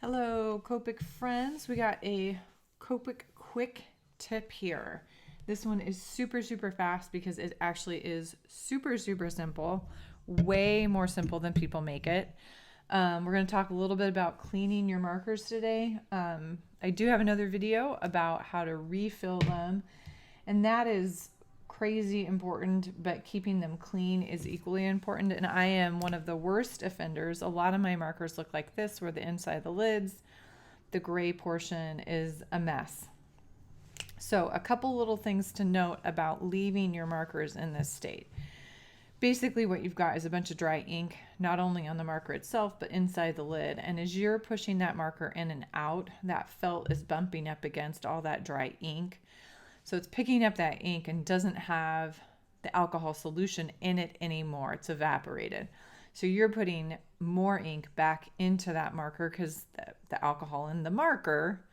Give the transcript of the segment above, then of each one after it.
Hello, Copic friends. We got a Copic quick tip here. This one is super fast because it actually is super simple, way more simple than people make it. We're going to talk a little bit about cleaning your markers today. I do have another video about how to refill them, and that is crazy important, but keeping them clean is equally important. And I am one of the worst offenders. A lot of my markers look like this, where the inside of the lids, the gray portion is a mess. So a couple little things to note about leaving your markers in this state. Basically what you've got is a bunch of dry ink, not only on the marker itself, but inside the lid. And as you're pushing that marker in and out, that felt is bumping up against all that dry ink. So it's picking up that ink and doesn't have the alcohol solution in it anymore. It's evaporated. So you're putting more ink back into that marker because the alcohol in the marker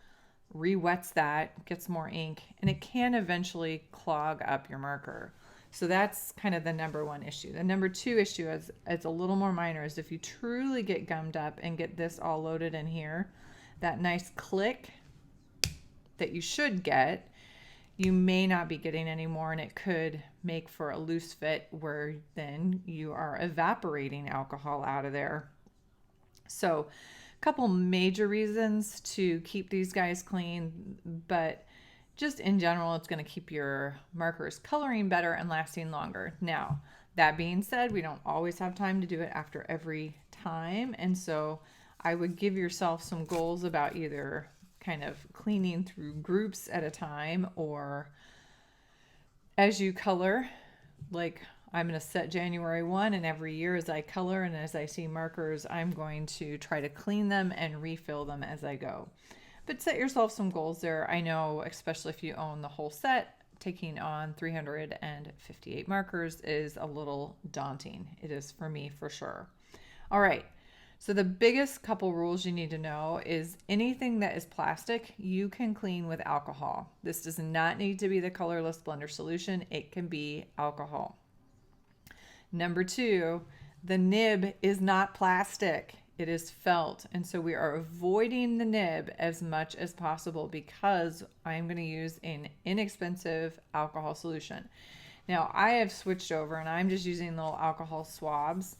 re-wets that, gets more ink, and it can eventually clog up your marker. So that's kind of the number one issue. The number two issue is, it's a little more minor, is if you truly get gummed up and get this all loaded in here, that nice click that you should get, you may not be getting any more, and it could make for a loose fit where then you are evaporating alcohol out of there. So a couple major reasons to keep these guys clean, but just in general, it's going to keep your markers coloring better and lasting longer. Now, that being said, we don't always have time to do it after every time, and so I would give yourself some goals about either kind of cleaning through groups at a time, or as you color, like I'm going to set January 1, and every year as I color and as I see markers, I'm going to try to clean them and refill them as I go. But set yourself some goals there. I know, especially if you own the whole set, taking on 358 markers is a little daunting. It is for me, for sure. All right. So the biggest couple rules you need to know is anything that is plastic, you can clean with alcohol. This does not need to be the colorless blender solution. It can be alcohol. Number two, the nib is not plastic. It is felt. And so we are avoiding the nib as much as possible because I'm going to use an inexpensive alcohol solution. Now I have switched over and I'm just using little alcohol swabs.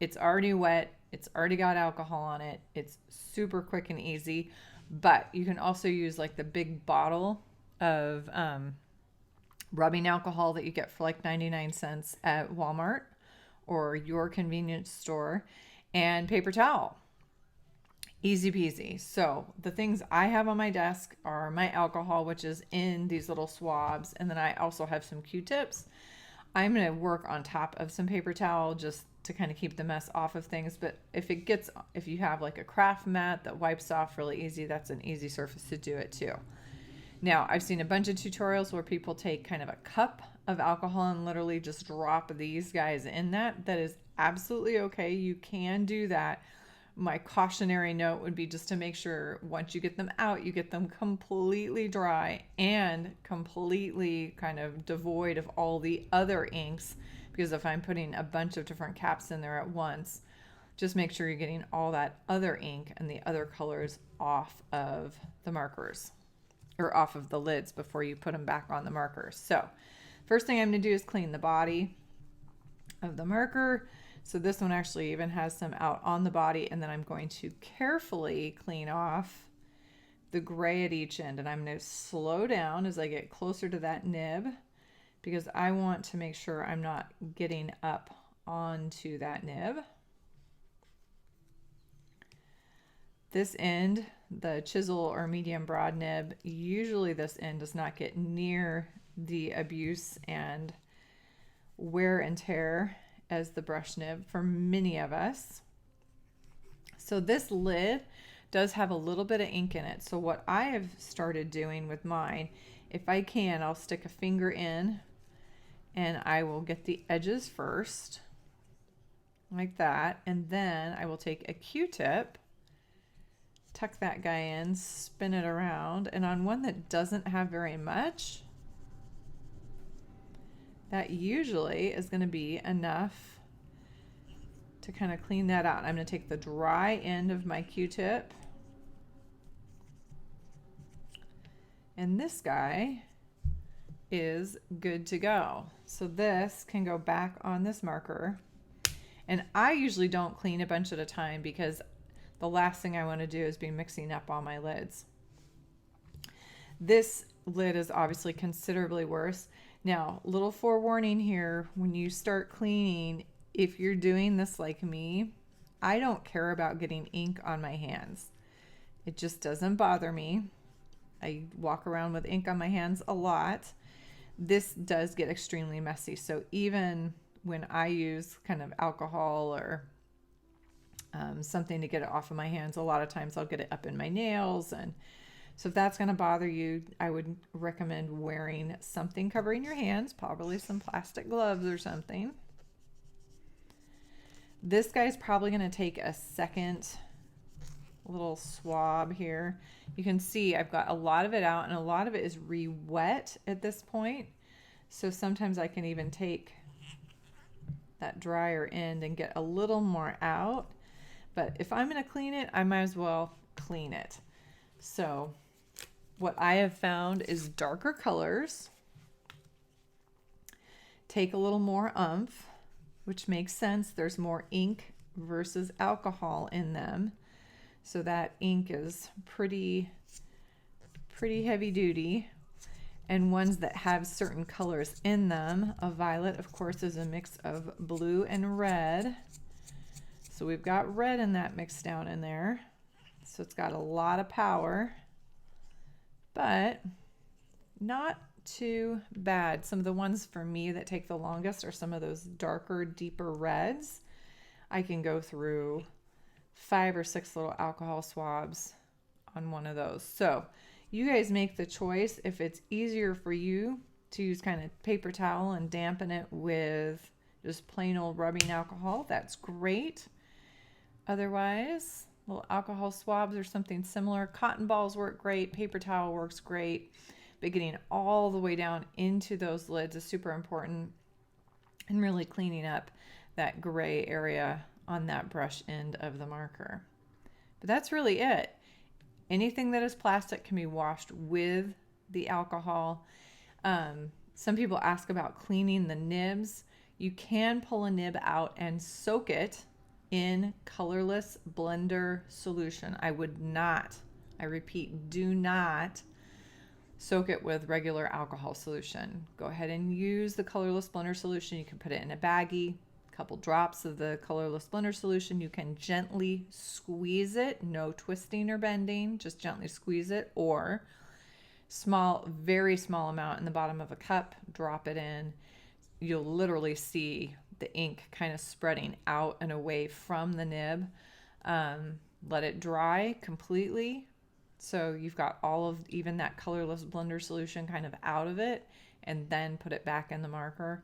It's already wet. It's already got alcohol on it. It's super quick and easy, but you can also use like the big bottle of rubbing alcohol that you get for like 99 cents at Walmart or your convenience store, and paper towel. Easy peasy. So the things I have on my desk are my alcohol, which is in these little swabs, and then I also have some Q-tips. I'm going to work on top of some paper towel just to kind of keep the mess off of things. But if you have like a craft mat that wipes off really easy, that's an easy surface to do it too. Now, I've seen a bunch of tutorials where people take kind of a cup of alcohol and literally just drop these guys in that. That is absolutely okay. You can do that. My cautionary note would be just to make sure once you get them out, you get them completely dry and completely kind of devoid of all the other inks. Because if I'm putting a bunch of different caps in there at once, just make sure you're getting all that other ink and the other colors off of the markers or off of the lids before you put them back on the markers. So first thing I'm going to do is clean the body of the marker. So this one actually even has some out on the body, and then I'm going to carefully clean off the gray at each end, and I'm going to slow down as I get closer to that nib because I want to make sure I'm not getting up onto that nib. This end, the chisel or medium broad nib, usually this end does not get near the abuse and wear and tear as the brush nib for many of us. So this lid does have a little bit of ink in it. So what I have started doing with mine, if I can, I'll stick a finger in and I will get the edges first, like that. And then I will take a Q-tip, tuck that guy in, spin it around, and on one that doesn't have very much, that usually is going to be enough to kind of clean that out. I'm going to take the dry end of my Q-tip And this guy is good to go. So this can go back on this marker. And I usually don't clean a bunch at a time because the last thing I want to do is be mixing up all my lids. This lid is obviously considerably worse. Now, little forewarning here, when you start cleaning, if you're doing this like me, I don't care about getting ink on my hands. It just doesn't bother me. I walk around with ink on my hands a lot. This does get extremely messy. So even when I use kind of alcohol or something to get it off of my hands, a lot of times I'll get it up in my nails. And so if that's going to bother you, I would recommend wearing something covering your hands, probably some plastic gloves or something. This guy's probably going to take a second little swab here. You can see I've got a lot of it out and a lot of it is re-wet at this point. So sometimes I can even take that drier end and get a little more out. But if I'm going to clean it, I might as well clean it. So what I have found is darker colors take a little more oomph, which makes sense. There's more ink versus alcohol in them. So that ink is pretty heavy duty. And ones that have certain colors in them, a violet, of course, is a mix of blue and red. So we've got red in that mixed down in there. So it's got a lot of power, but not too bad. Some of the ones for me that take the longest are some of those darker, deeper reds. I can go through 5 or 6 little alcohol swabs on one of those. So you guys make the choice. If it's easier for you to use kind of paper towel and dampen it with just plain old rubbing alcohol, that's great. Otherwise, little alcohol swabs or something similar. Cotton balls work great. Paper towel works great. But getting all the way down into those lids is super important, and really cleaning up that gray area on that brush end of the marker. But that's really it. Anything that is plastic can be washed with the alcohol. Some people ask about cleaning the nibs. You can pull a nib out and soak it in colorless blender solution. I would not, I repeat, do not soak it with regular alcohol solution. Go ahead and use the colorless blender solution. You can put it in a baggie, a couple drops of the colorless blender solution. You can gently squeeze it, no twisting or bending, just gently squeeze it, or small, very small amount in the bottom of a cup, drop it in. You'll literally see the ink kind of spreading out and away from the nib. Let it dry completely. So you've got all of even that colorless blender solution kind of out of it, and then put it back in the marker.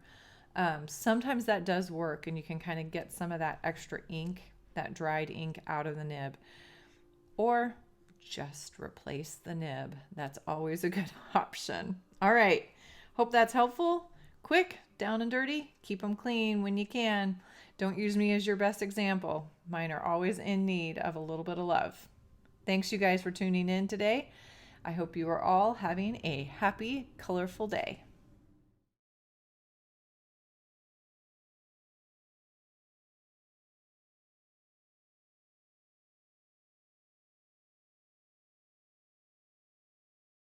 Sometimes that does work, and you can kind of get some of that extra ink, that dried ink, out of the nib. Or just replace the nib. That's always a good option. All right. Hope that's helpful. Quick, down and dirty. Keep them clean when you can. Don't use me as your best example. Mine are always in need of a little bit of love. Thanks you guys for tuning in today. I hope you are all having a happy, colorful day.